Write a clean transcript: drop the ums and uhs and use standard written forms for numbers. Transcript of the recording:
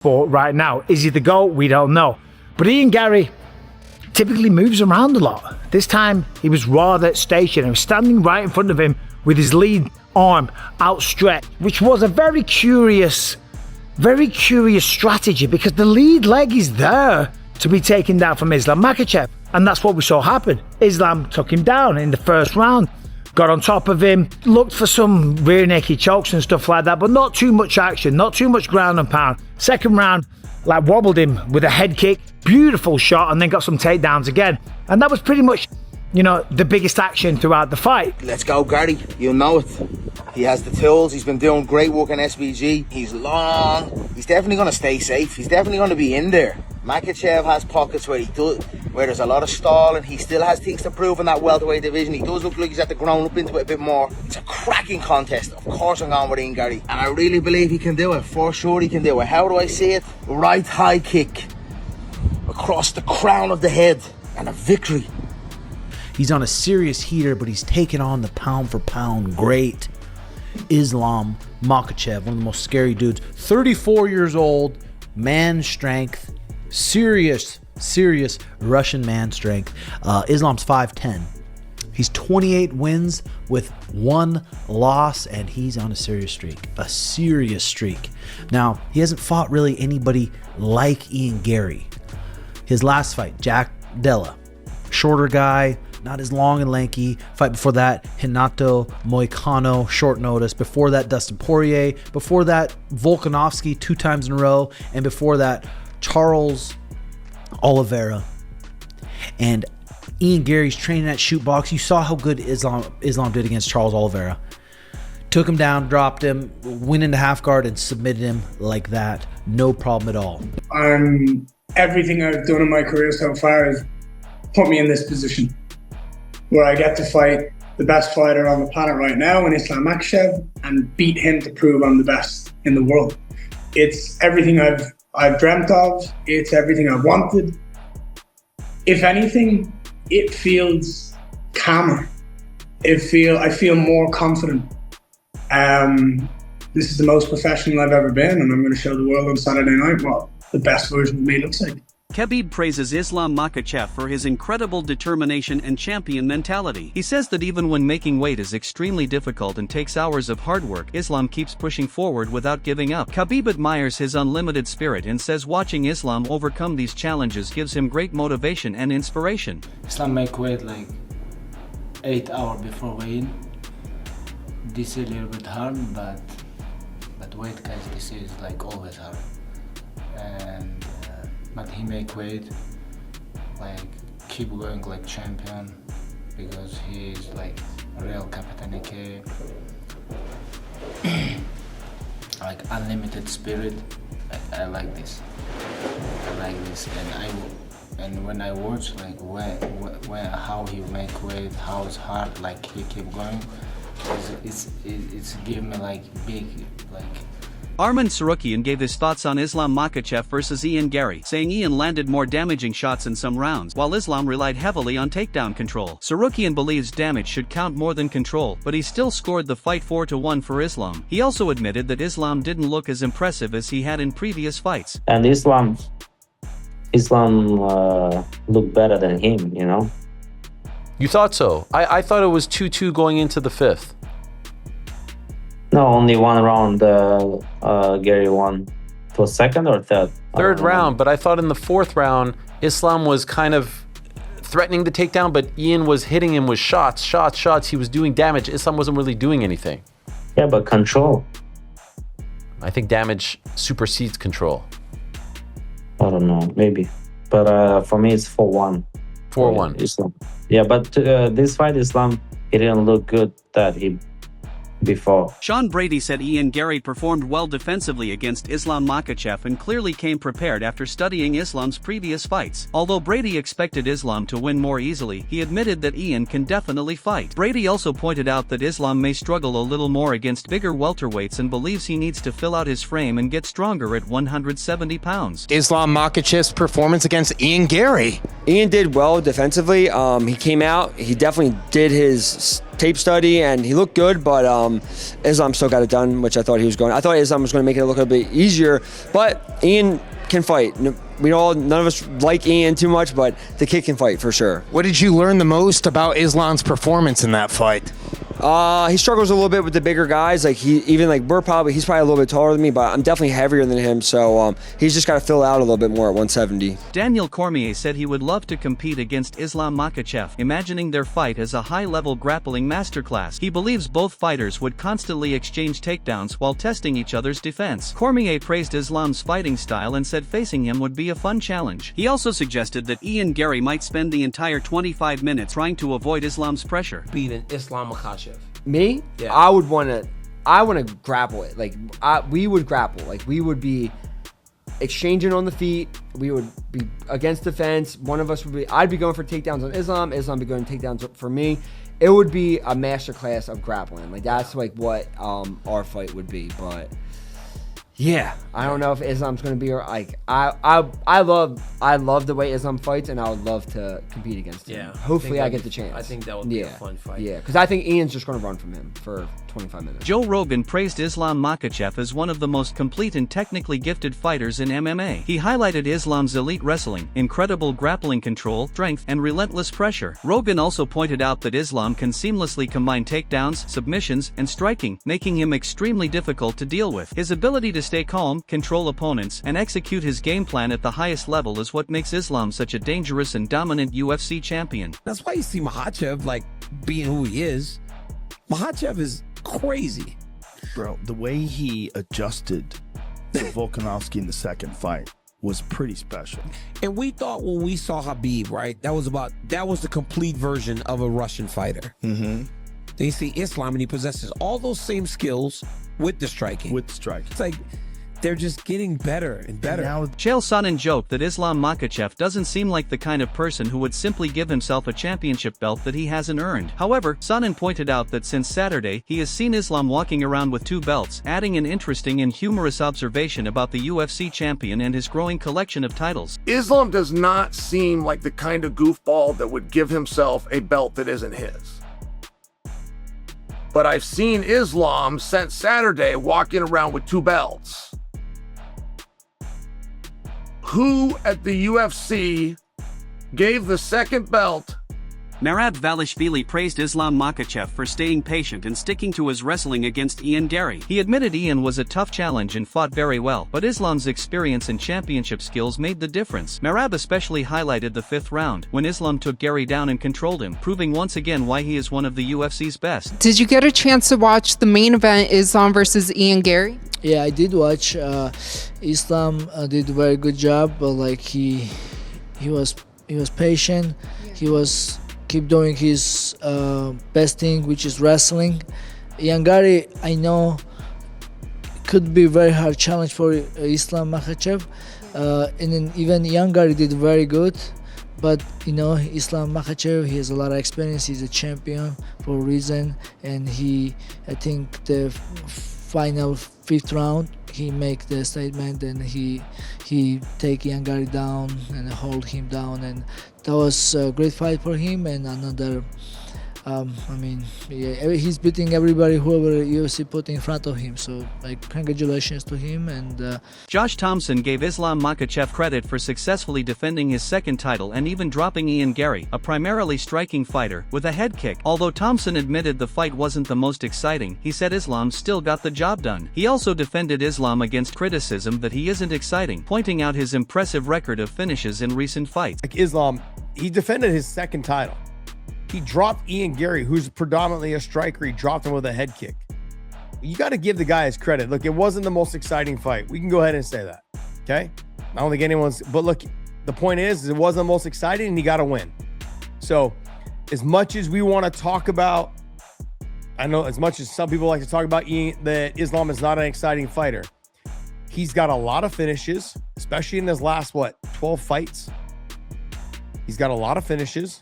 sport right now. Is he the GOAT? We don't know. But Ian Gary typically moves around a lot. This time he was rather stationary, standing right in front of him with his lead arm outstretched, which was a very curious strategy, because the lead leg is there to be taken down from Islam Makhachev, and that's what we saw happen. Islam took him down in the first round, got on top of him, looked for some rear naked chokes and stuff like that, but not too much action, not too much ground and pound. Second round, like, wobbled him with a head kick, beautiful shot, and then got some takedowns again. And that was pretty much, you know, the biggest action throughout the fight. Let's go, Gary. You know it. He has the tools. He's been doing great work in SBG. He's long. He's definitely going to stay safe. He's definitely going to be in there. Makhachev has pockets where there's a lot of stalling. He still has things to prove in that welterweight division. He does look like he's had to grown up into it a bit more. It's a cracking contest. Of course I'm going with Ian Gary. And I really believe he can do it. For sure he can do it. How do I see it? Right high kick across the crown of the head. And a victory. He's on a serious heater, but he's taken on the pound for pound great Islam Makhachev, one of the most scary dudes. 34 years old, man strength, serious Russian man strength. Islam's 5'10". He's 28 wins with 1 loss, and he's on a serious streak. Now, he hasn't fought really anybody like Ian Gary. His last fight, Jack Della, shorter guy, not as long and lanky. Fight before that, Renato Moicano, short notice. Before that, Dustin Poirier. Before that, Volkanovski 2 times in a row. And before that, Charles Oliveira. And Ian Gary's training at Shoot Box. You saw how good Islam did against Charles Oliveira. Took him down, dropped him, went into half guard and submitted him like that. No problem at all. Everything I've done in my career so far has put me in this position where I get to fight the best fighter on the planet right now in Islam Makhachev and beat him to prove I'm the best in the world. It's everything I've dreamt of. It's everything I've wanted. If anything, it feels calmer. I feel more confident. This is the most professional I've ever been, and I'm going to show the world on Saturday night what the best version of me looks like. Khabib praises Islam Makhachev for his incredible determination and champion mentality. He says that even when making weight is extremely difficult and takes hours of hard work, Islam keeps pushing forward without giving up. Khabib admires his unlimited spirit and says watching Islam overcome these challenges gives him great motivation and inspiration. Islam make weight like 8 hours before weigh-in. This is a little bit hard, but weight, guys, this is like always hard. And but he make weight, like keep going like champion, because he is like a real Captain K. Like unlimited spirit. I like this. And when I watch like how he make weight, how it's hard, like he keep going, it's give me like big like. Arman Sarukian gave his thoughts on Islam Makhachev versus Ian Gary, saying Ian landed more damaging shots in some rounds, while Islam relied heavily on takedown control. Sarukian believes damage should count more than control, but he still scored the fight 4-1 for Islam. He also admitted that Islam didn't look as impressive as he had in previous fights. And Islam looked better than him, you know? You thought so? I thought it was 2-2 going into the 5th. No, only 1 round Gary won. It was 2nd or 3rd? Third round, but I thought in the 4th round, Islam was kind of threatening the takedown, but Ian was hitting him with shots. He was doing damage. Islam wasn't really doing anything. Yeah, but control. I think damage supersedes control. I don't know, maybe. But for me, it's 4-1. 4-1. Islam. Yeah, but this fight, Islam, he didn't look good that he before. Sean Brady said Ian Gary performed well defensively against Islam Makhachev and clearly came prepared after studying Islam's previous fights. Although Brady expected Islam to win more easily, he admitted that Ian can definitely fight. Brady also pointed out that Islam may struggle a little more against bigger welterweights and believes he needs to fill out his frame and get stronger at 170 pounds. Islam Makhachev's performance against Ian Gary. Ian did well defensively. He came out, he definitely did his tape study, and he looked good, but Islam still got it done, which I thought he was going. I thought Islam was going to make it look a bit easier, but Ian can fight. None of us like Ian too much, but the kid can fight for sure. What did you learn the most about Islam's performance in that fight? He struggles a little bit with the bigger guys. Like he's probably a little bit taller than me, but I'm definitely heavier than him. So he's just got to fill out a little bit more at 170. Daniel Cormier said he would love to compete against Islam Makhachev, imagining their fight as a high-level grappling masterclass. He believes both fighters would constantly exchange takedowns while testing each other's defense. Cormier praised Islam's fighting style and said facing him would be a fun challenge. He also suggested that Ian Gary might spend the entire 25 minutes trying to avoid Islam's pressure. Beating Islam Makhachev. Me? Yeah. I want to grapple it. Like we would grapple. Like we would be exchanging on the feet. We would be against the fence. One of us would be. I'd be going for takedowns on Islam. Islam would be going takedowns for me. It would be a masterclass of grappling. Like that's like what our fight would be. But yeah, I don't know if Islam's going to be like I love the way Islam fights, and I would love to compete against him. Yeah, hopefully I get the chance. I think that would be a fun fight. Yeah, because I think Ian's just going to run from him for 25 minutes. Joe Rogan praised Islam Makhachev as one of the most complete and technically gifted fighters in MMA. He highlighted Islam's elite wrestling, incredible grappling control, strength, and relentless pressure. Rogan also pointed out that Islam can seamlessly combine takedowns, submissions, and striking, making him extremely difficult to deal with. His ability to stay calm, control opponents, and execute his game plan at the highest level is what makes Islam such a dangerous and dominant UFC champion. That's why you see Makhachev like being who he is. Makhachev is crazy. Bro, the way he adjusted to Volkanovski in the second fight was pretty special. And we thought when we saw Khabib, right, that was the complete version of a Russian fighter. Mm-hmm. Then you see Islam and he possesses all those same skills with the striking. It's like they're just getting better and better. Chael Sonnen joked that Islam Makhachev doesn't seem like the kind of person who would simply give himself a championship belt that he hasn't earned. However, Sonnen pointed out that since Saturday, he has seen Islam walking around with 2 belts, adding an interesting and humorous observation about the UFC champion and his growing collection of titles. Islam does not seem like the kind of goofball that would give himself a belt that isn't his. But I've seen Islam since Saturday walking around with 2 belts. Who at the UFC gave the second belt? Merab Valishvili praised Islam Makhachev for staying patient and sticking to his wrestling against Ian Gary. He admitted Ian was a tough challenge and fought very well, but Islam's experience and championship skills made the difference. Merab especially highlighted the 5th round, when Islam took Gary down and controlled him, proving once again why he is one of the UFC's best. Did you get a chance to watch the main event, Islam versus Ian Gary? Yeah, I did watch. Islam did a very good job, but like he was patient. He was keep doing his best thing, which is wrestling. Ian Gary, I know, could be a very hard challenge for Islam Makhachev, and then even Ian Gary did very good. But Islam Makhachev, he has a lot of experience. He's a champion for a reason, and I think the final 5th round, he make the statement and he take Ian Gary down and hold him down, and that was a great fight for him. And another, he's beating everybody whoever UFC put in front of him. So congratulations to him. And Josh Thompson gave Islam Makhachev credit for successfully defending his 2nd title and even dropping Ian Gary, a primarily striking fighter, with a head kick. Although Thompson admitted the fight wasn't the most exciting, he said Islam still got the job done. He also defended Islam against criticism that he isn't exciting, pointing out his impressive record of finishes in recent fights. Like Islam, he defended his 2nd title. He dropped Ian Gary, who's predominantly a striker. He dropped him with a head kick. You got to give the guy his credit. Look, it wasn't the most exciting fight. We can go ahead and say that, okay? I don't think anyone's... But look, the point is it wasn't the most exciting, and he got to win. So, as much as we want to talk about... I know as much as some people like to talk about that Islam is not an exciting fighter, he's got a lot of finishes, especially in his last, 12 fights? He's got a lot of finishes.